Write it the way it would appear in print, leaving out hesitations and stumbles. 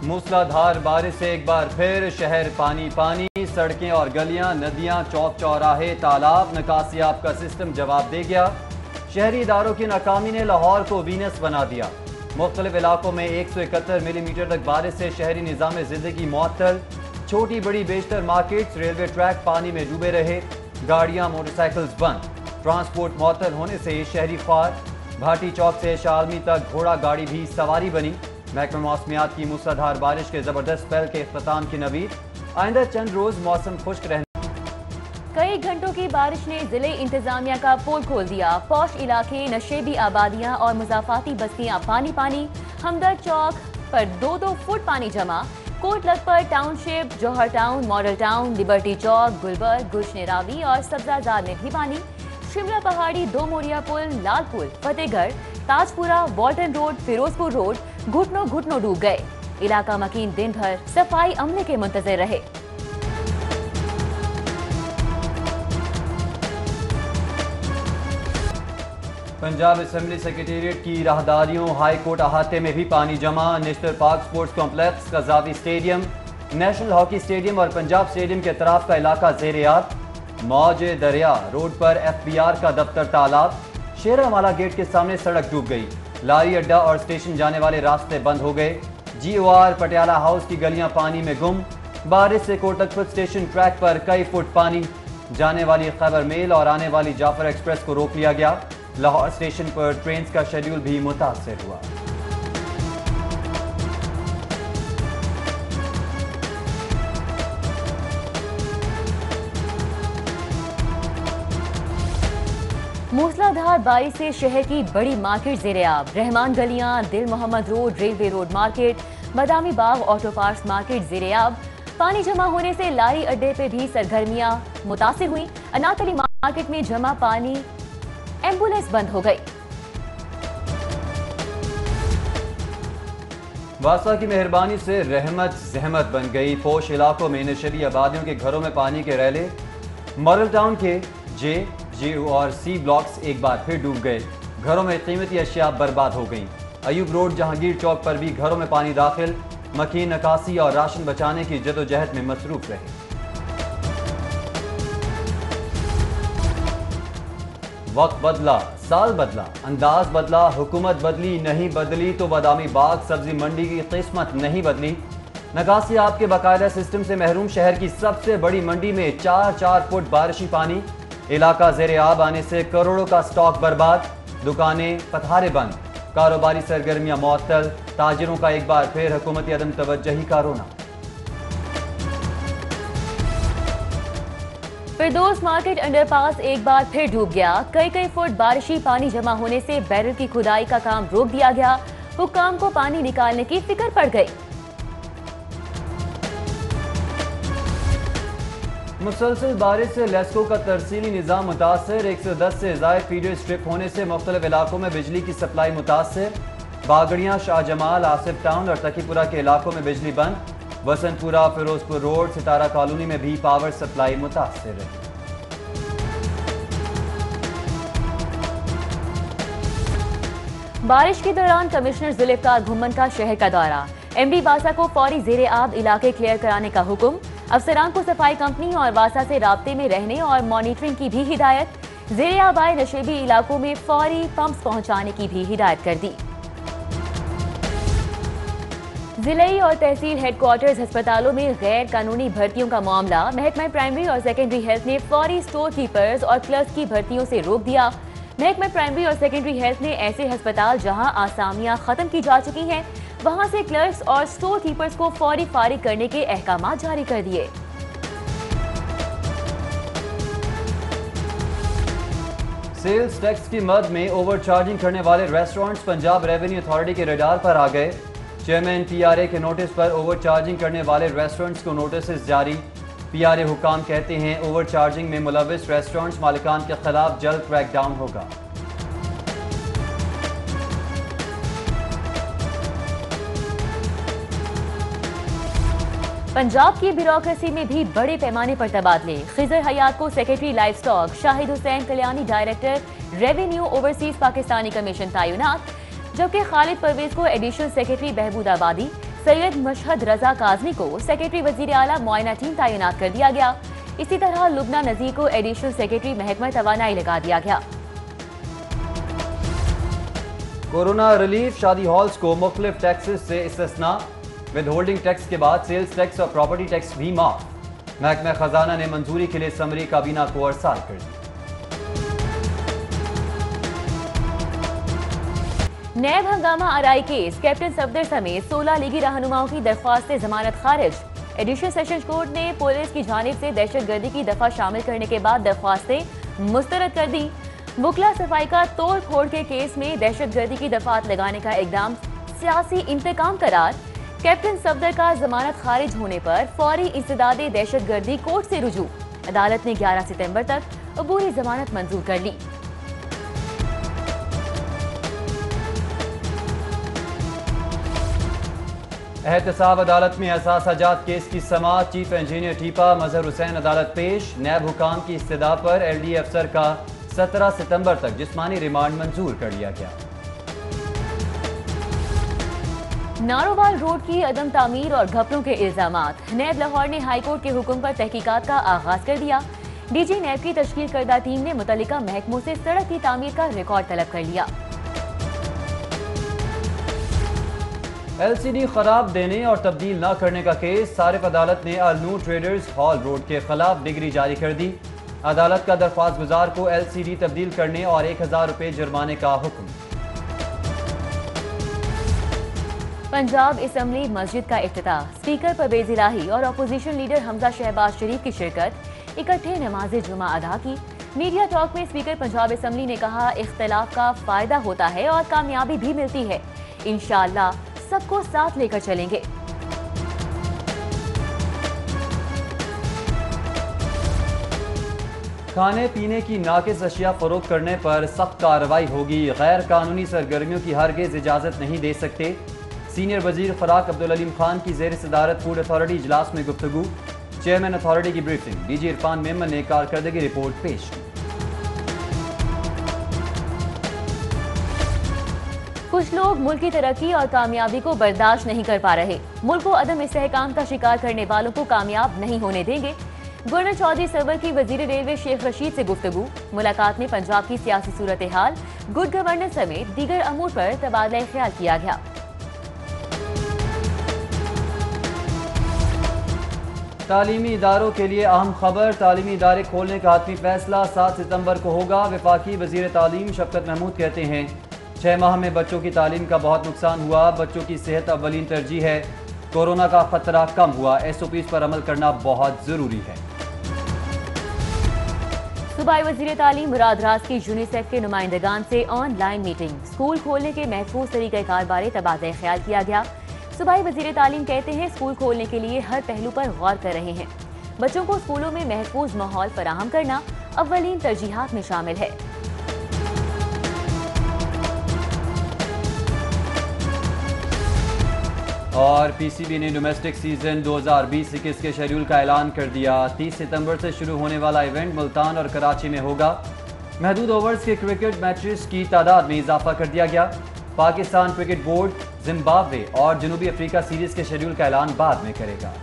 मूसलाधार बारिश से एक बार फिर शहर पानी पानी, सड़कें और गलियां, नदियां, चौक चौराहे, तालाब, निकासियाब का सिस्टम जवाब दे गया। शहरी इदारों की नाकामी ने लाहौर को वीनस बना दिया। मुख्तलिफ इलाकों में 171 मिलीमीटर तक बारिश से शहरी निज़ाम ज़िंदगी मुअत्तल। छोटी बड़ी बेशतर मार्केट्स, रेलवे ट्रैक पानी में डूबे रहे। गाड़ियां, मोटरसाइकिल्स बंद। ट्रांसपोर्ट मुअत्तल होने से शहरी ख्वार। भाटी चौक से शालमी तक घोड़ा गाड़ी भी सवारी बनी। महकमा मौसमियात की मूसलाधार बारिश के जबरदस्त स्पेल के इख्तिताम की नवीद। आइंदा चंद रोज मौसम खुश्क रहने। कई घंटों की बारिश ने जिले इंतजामिया का पोल खोल दिया। पौश इलाके, नशेबी आबादियां और मुजाफाती बस्तियां पानी पानी। हमदर्द चौक पर 2-2 फुट पानी जमा। Kot Lakhpat township, Johar town, model town, liberty Chowk, Gulberg, Gulshan e Ravi और सब्जाजार में भी पानी। Shimla Pahari, Do Moria Pul, Lal Pul, Fatehgarh, Tajpura, Walton road, Ferozepur road घुटनों घुटनों डूब गए। इलाका मकीन दिन भर सफाई अमले के मुंतजर रहे। पंजाब असेंबली सेक्रेटेरिएट की राहदारियों, हाई कोर्ट अहाते में भी पानी जमा। नेशनल पार्क स्पोर्ट्स कॉम्प्लेक्स, कजावी स्टेडियम, नेशनल हॉकी स्टेडियम और पंजाब स्टेडियम के अतराफ का इलाका ज़ेर-ए-आब। मौज दरिया रोड पर FBR का दफ्तर तालाब। शेरावाला गेट के सामने सड़क डूब गई। लारी अड्डा और स्टेशन जाने वाले रास्ते बंद हो गए। GOR पटियाला हाउस की गलियां पानी में गुम। बारिश से कोटकपुर स्टेशन ट्रैक पर कई फुट पानी। जाने वाली खैबर मेल और आने वाली जाफर एक्सप्रेस को रोक लिया गया। लाहौर स्टेशन पर ट्रेन का शेड्यूल भी मुतासर हुआ। मूसलाधार बारिश से शहर की बड़ी मार्केट ज़ेर-ए-आब। रहमान गलियां, Dil Mohammad road, railway road market, Badami Bagh auto parts market ज़ेर-ए-आब। पानी जमा होने से लारी अड्डे पे भी सरगर्मियां मुतासिर हुई। अनातली मार्केट में जमा पानी, एम्बुलेंस बंद हो गई। वासा की मेहरबानी से रहमत जहमत बन गई। पोश इलाकों में नशेबी आबादियों के घरों में पानी के रैले। मॉडल टाउन के J और C ब्लॉक्स एक बार फिर डूब गए। घरों में कीमती अशिया बर्बाद हो गईं। अयूब रोड, जहांगीर चौक पर भी घरों में पानी दाखिल। मकीन, नकासी और राशन बचाने की जदोजहद में मसरूफ रहे। वक्त बदला, साल बदला, अंदाज बदला, हुकूमत बदली, नहीं बदली तो बदामी बाग सब्जी मंडी की किस्मत नहीं बदली। नकासी आपके बाकायदा सिस्टम से महरूम शहर की सबसे बड़ी मंडी में 4-4 फुट बारिशी पानी। इलाका ज़ेर-ए-आब आने से करोड़ों का स्टॉक बर्बाद। दुकानें, पथारे बंद। कारोबारी सरगर्मियां मुअत्तल। ताजिरों का एक बार फिर हुकूमती अदम तवज्जुही का रोना। फिरदौस मार्केट अंडरपास एक बार फिर डूब गया। कई फुट बारिशी पानी जमा होने से बैरल की खुदाई का काम रोक दिया गया। हुक्काम को पानी निकालने की फिक्र पड़ गई। मुसलसल बारिश से लेस्को का तरसीली निज़ाम मुतासर। 110 से ज़ायद फीडर स्ट्रिप होने से मुख्तलिफ इलाकों में बिजली की सप्लाई मुतासर। बागड़ियाँ, शाहजमाल, आसिफ टाउन और तकीपुरा के इलाकों में बिजली बंद। वसंतपुरा, फिरोजपुर रोड, सितारा कॉलोनी में भी पावर सप्लाई मुतासर रही। बारिश के दौरान कमिश्नर जुल्फ़िकार घुम्मन का शहर का दौरा। MD वासा को फौरी ज़ेर-ए-आब इलाके क्लियर कराने का हुक्म। अफसरान को सफाई कंपनी और वासा से राब्ते में रहने और मॉनिटरिंग की भी हिदायत। ज़ेर-ए-आब आए नशेबी इलाकों में फौरी पंप्स पहुंचाने की भी हिदायत कर दी। जिले और तहसील हेडक्वार्टर्स अस्पतालों में गैर कानूनी भर्तियों का मामला। महकमा प्राइमरी और सेकेंडरी हेल्थ ने फौरी स्टोर कीपर्स और क्लर्क्स की भर्तियों से रोक दिया। महकमा प्राइमरी और सेकेंडरी हेल्थ ने ऐसे अस्पताल जहां आसामियां खत्म की जा चुकी हैं, वहां से क्लर्क्स और स्टोर कीपर्स को फौरी फारिग करने के अहकाम जारी कर दिए। सेल्स टैक्स की मद में ओवरचार्जिंग करने वाले रेस्टोरेंट्स पंजाब रेवेन्यू अथॉरिटी के रडार पर आ गए। चेयरमैन PRA के नोटिस पर ओवरचार्जिंग करने वाले रेस्टोरेंट्स को नोटिस जारी। PRA हुकाम कहते हैं ओवरचार्जिंग में मुलविस रेस्टोरेंट्स मालिकान के खिलाफ जल्द क्रैकडाउन होगा। पंजाब की ब्यूरोक्रेसी में भी बड़े पैमाने पर तबादले। खिजर हयात को secretary life stock, Shahid Hussain Kalyani director revenue overseas Pakistani commission तैनात, जबकि खालिद परवेज को एडिशनल सेक्रेटरी बहबूदाबादी, सैयद मशहद रजा काजमी को सेक्रेटरी वजीर आला मुआयना टीम तैनात कर दिया गया। इसी तरह लुबना नजीर को एडिशनल सेक्रेटरी महकमा तवानाई लगा दिया गया। कोरोना रिलीफ शादी हॉल्स को मुख्तलिफ टैक्सेस से इस्तिस्ना, विद होल्डिंग टैक्स के बाद सेल्स टैक्स और प्रॉपर्टी टैक्स भी माफ। महकमा खजाना ने मंजूरी के लिए समरी काबीना को अरसाल कर दी। नैब हंगामा आरआई केस, कैप्टन सफदर समेत 16 लीगी रहनुमाओं की दरख्वास्त जमानत खारिज। एडिशनल सेशंस कोर्ट ने पुलिस की जानिब से दहशतगर्दी की दफा शामिल करने के बाद दरख्वास्तें मुस्तरद कर दी। वकला सफाई का तोड़ फोड़ के केस में दहशतगर्दी की दफात लगाने का इकदाम सियासी इंतकाम करार। कैप्टन सफदर का जमानत खारिज होने पर फौरी इंसदादे दहशतगर्दी कोर्ट से रुजू। अदालत ने 11 सितंबर तक अबूरी जमानत मंजूर कर ली। एहतसाब अदालत में एहसास हजात केस की समाअत, चीफ इंजीनियर टीपा मजहर हुसैन अदालत पेश। नैब हुकाम की इस्तदा पर LD अफसर का 17 सितंबर तक जिस्मानी रिमांड मंजूर कर लिया गया। नारोवाल रोड की अदम तामीर और घपलों के इल्जामात, नैब लाहौर ने हाईकोर्ट के हुक्म पर तहकीकात का आगाज कर दिया। DG नैब की तश्कील करदा टीम ने मुतल्लिका महकमों से सड़क की तामीर का रिकॉर्ड तलब कर लिया। LCD खराब देने और तब्दील न करने का केस, सारिफ अदालत ने अल-नूर ट्रेडर्स हॉल रोड के खिलाफ डिग्री जारी कर दी। अदालत का दरख्वास्त गुजार को LCD तब्दील करने और 1000 रुपए जुर्माने का हुक्म। पंजाब असम्बली मस्जिद का इफ्तिताह, स्पीकर परवेज इलाही और अपोजिशन लीडर हमजा शहबाज शरीफ की शिरकत, इकट्ठे नमाज जुमा अदा की। मीडिया टॉक में स्पीकर पंजाब असम्बली ने कहा, इख्तिलाफ का फायदा होता है और कामयाबी भी मिलती है। इंशाअल्लाह सबको साथ लेकर चलेंगे। खाने पीने की नाकिस अशिया फरोख्त करने पर सख्त कार्रवाई होगी। गैर कानूनी सरगर्मियों की हरगिज़ इजाज़त नहीं दे सकते। सीनियर वजीर खुराक अब्दुल अलीम खान की ज़ेर सदारत फूड अथॉरिटी इजलास में गुफ्तगू, चेयरमैन अथॉरिटी की ब्रीफिंग। DG इरफान मेमन ने कारकर्दगी रिपोर्ट पेश की। कुछ लोग मुल्क की तरक्की और कामयाबी को बर्दाश्त नहीं कर पा रहे। मुल्क को अदम इस्तेहकाम का शिकार करने वालों को कामयाब नहीं होने देंगे। गवर्नर चौधरी सरवर की वजीर रेलवे शेख रशीद से गुफ्तगू। मुलाकात में पंजाब की सियासी सूरत हाल, गुड गवर्नेंस समेत दीगर अमूर पर तबादला ख्याल किया गया। तालीमी इदारों के लिए अहम खबर, तालीमी इदारे खोलने का हतमी फैसला 7 सितंबर को होगा। वफाकी वजीर तालीम शफकत महमूद कहते हैं, 6 माह में बच्चों की तालीम का बहुत नुकसान हुआ। बच्चों की सेहत अव्वलीन तरजीह है। कोरोना का खतरा कम हुआ। SOPs पर अमल करना बहुत जरूरी है। सूबाई वजीर तालीम मुराद राज की यूनिसेफ के नुमाइंदगान से ऑनलाइन मीटिंग, स्कूल खोलने के महफूज तरीक़ेकार बारे तबादला ख्याल किया गया। सूबाई वजीर तालीम कहते हैं, स्कूल खोलने के लिए हर पहलू पर गौर कर रहे हैं। बच्चों को स्कूलों में महफूज माहौल फराहम करना अव्वलीन तरजीहात में शामिल है। और PCB ने डोमेस्टिक सीजन 2020-21 के शेड्यूल का ऐलान कर दिया। 30 सितंबर से शुरू होने वाला इवेंट मुल्तान और कराची में होगा। महदूद ओवर्स के क्रिकेट मैचेस की तादाद में इजाफा कर दिया गया। पाकिस्तान क्रिकेट बोर्ड जिम्बाब्वे और जनूबी अफ्रीका सीरीज के शेड्यूल का ऐलान बाद में करेगा।